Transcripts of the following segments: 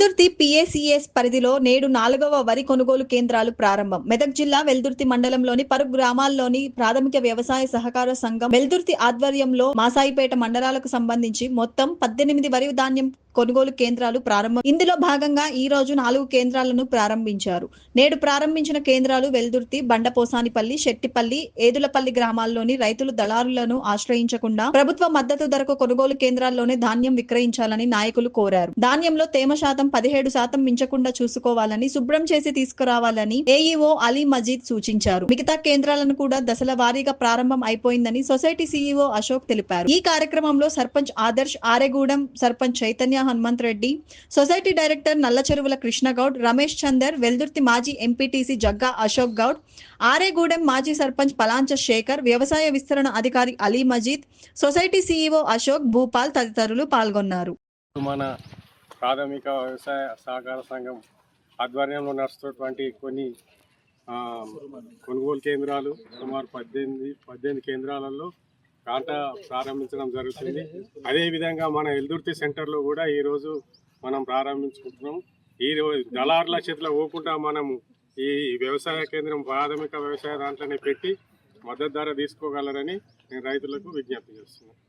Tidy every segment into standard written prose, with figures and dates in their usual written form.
Veldurthi PACS పరిధిలో నేడు 4వ వరి కొనుగోలు కేంద్రాలు ప్రారంభం. మెదక్ జిల్లా వెల్దుర్తి మండలంలోని పరు గ్రామాల్లోని ప్రాథమిక వ్యవసాయ సహకార సంఘం వెల్దుర్తి ఆధ్వర్యంలో మాసాయిపేట మండలాలకు సంబంధించి మొత్తం 18 వరి ధాన్యం కొనుగోలు కేంద్రాలు ప్రారంభం. ఇందులో భాగంగా ఈ రోజు 4 కేంద్రాలను ప్రారంభించారు. నేడు ప్రారంభించిన కేంద్రాలు వెల్దుర్తి, బండపోసానిపల్లి, శెట్టిపల్లి, ఏదులపల్లి గ్రామాల్లోని రైతులు దళారులను ఆశ్రయించకుండా ప్రభుత్వ మద్దతు ధరకు కొనుగోలు కేంద్రాల్లోనే ధాన్యం విక్రయించాలని నాయకులు కోరారు. ధాన్యంలో తేమ శాతం 17% మించకుండా చూసుకోవాలని, శుభ్రం చేసి తీసుకురావాలని ఏఈఓ అలీ మజీద్ సూచించారు. మిగతా కేంద్రాలను కూడా దశల వారీగా ప్రారంభం అయిపోయిందని సొసైటీ సీఈఓ అశోక్ తెలిపారు. ఈ కార్యక్రమంలో సర్పంచ్ ఆదర్శ్, ఆరెగూడెం సర్పంచ్ చైతన్య హనుమంత్ రెడ్డి, సొసైటీ డైరెక్టర్ నల్లచెరువుల కృష్ణగౌడ్, రమేష్ చందర్, వెల్దుర్తి మాజీ ఎంపీటీసీ జగ్గా అశోక్ గౌడ్, ఆరెగూడెం మాజీ సర్పంచ్ పలాంచ శేఖర్, వ్యవసాయ విస్తరణ అధికారి అలీ మజీద్, సొసైటీ సీఈఓ అశోక్, భూపాల్ తదితరులు పాల్గొన్నారు. మన ప్రాథమిక వ్యవసాయ సహకార సంఘం ఆధ్వర్యంలో నడుస్తున్నటువంటి కొన్ని కొనుగోలు కేంద్రాలు సుమారు 18 కేంద్రాలలో కాంటా ప్రారంభించడం జరుగుతుంది. అదేవిధంగా మన వెల్దుర్తి సెంటర్లో కూడా ఈరోజు మనం ప్రారంభించుకుంటున్నాం. ఈరోజు దళారుల చేతిలో పోకుండా మనము ఈ వ్యవసాయ కేంద్రం ప్రాథమిక వ్యవసాయ దాంట్లోనే పెట్టి మద్దతు ధర తీసుకోగలరని నేను రైతులకు విజ్ఞప్తి చేస్తున్నాను.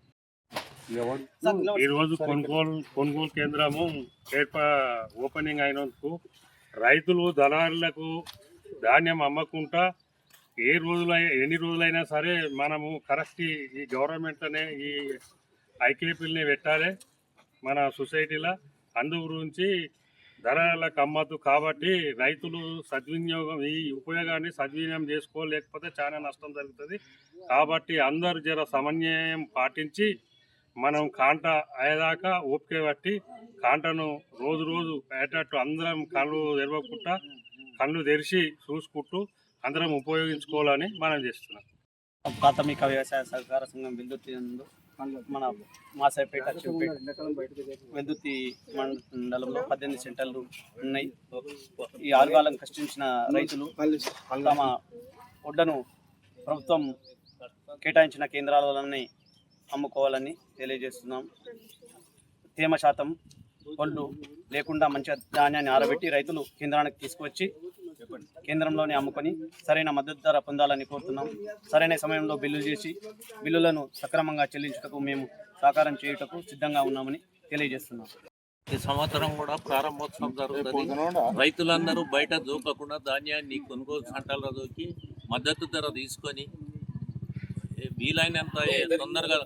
ఈరోజు కొనుగోలు కేంద్రము ఓపెనింగ్ అయినందుకు రైతులు దళారులకు ధాన్యం అమ్మకుండా ఎన్ని రోజులైనా సరే మనము కరెక్ట్ ఈ గవర్నమెంట్లోనే ఈ ఐకేపీలని పెట్టాలి మన సొసైటీలో. అందు గురించి ధరలకు అమ్మద్దు కాబట్టి రైతులు ఈ ఉపయోగాన్ని సద్వినియోగం చేసుకోలేకపోతే చాలా నష్టం జరుగుతుంది. కాబట్టి అందరూ జర సమన్వయం పాటించి మనం కాంటా అయ్యేదాకా ఓపిక పట్టి కాంటను రోజు అయ్యేటట్టు అందరం కళ్ళు తెరిచి చూసుకుంటూ అందరం ఉపయోగించుకోవాలని మనం చేస్తున్నాం. ప్రాథమిక వ్యవసాయ సహకార సంఘం వెల్దుర్తి మన మాసాయిపేట వెల్దుర్తి మండలంలో 18 సెంటర్లు ఉన్నాయి. ఈ ఆరుగాలను కష్టించిన రైతులు తమ ఒడ్లను ప్రభుత్వం కేటాయించిన కేంద్రాలన్నీ అమ్ముకోవాలని తెలియజేస్తున్నాం. తేమ శాతం ఒళ్ళు లేకుండా మంచిగా ధాన్యాన్ని ఆరబెట్టి రైతులు కేంద్రానికి తీసుకువచ్చి కేంద్రంలోనే అమ్ముకొని సరైన మద్దతు ధర పొందాలని కోరుతున్నాం. సరైన సమయంలో బిల్లులను సక్రమంగా చెల్లించుటకు మేము సహకారం చేయుటకు సిద్ధంగా ఉన్నామని తెలియజేస్తున్నాం. ఈ సంవత్సరం కూడా ప్రారంభోత్సవం జరుగుతుంది. రైతులందరూ బయట దూకకుండా ధాన్యాన్ని కొనుగోలు సెంటర్లో దూకి మద్దతు ధర తీసుకొని వీలైనంత తొందరగా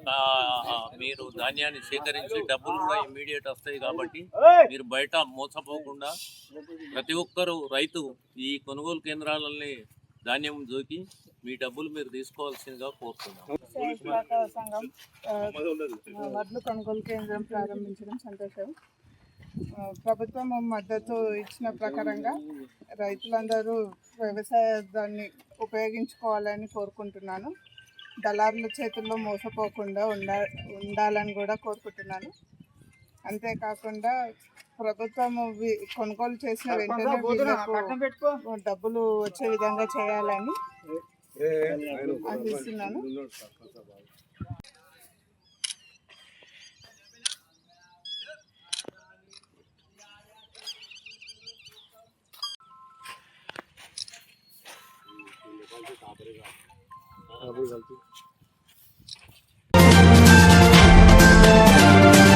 మీరు ధాన్యాన్ని సేకరించి డబ్బులు కూడా ఇమ్మీడియట్ వస్తాయి. కాబట్టి మీరు బయట మోసపోకుండా ప్రతి ఒక్కరూ రైతు ఈ కొనుగోలు కేంద్రాలని ధాన్యం దూకి మీ డబ్బులు మీరు తీసుకోవాల్సిందిగా కోరుతున్నాం. సంఘం వడ్లు కొనుగోలు కేంద్రం ప్రారంభించడం సంతోషం. ప్రభుత్వం మద్దతు ఇచ్చిన ప్రకారంగా రైతులందరూ వ్యవసాయాన్ని ఉపయోగించుకోవాలని కోరుకుంటున్నాను. దళారుల చేతుల్లో మోసపోకుండా ఉండాలని కూడా కోరుకుంటున్నాను. అంతేకాకుండా ప్రభుత్వం కొనుగోలు చేసిన వెంటనే డబ్బులు వచ్చే విధంగా చేయాలని ఆశిస్తున్నాను. అభివృద్ధి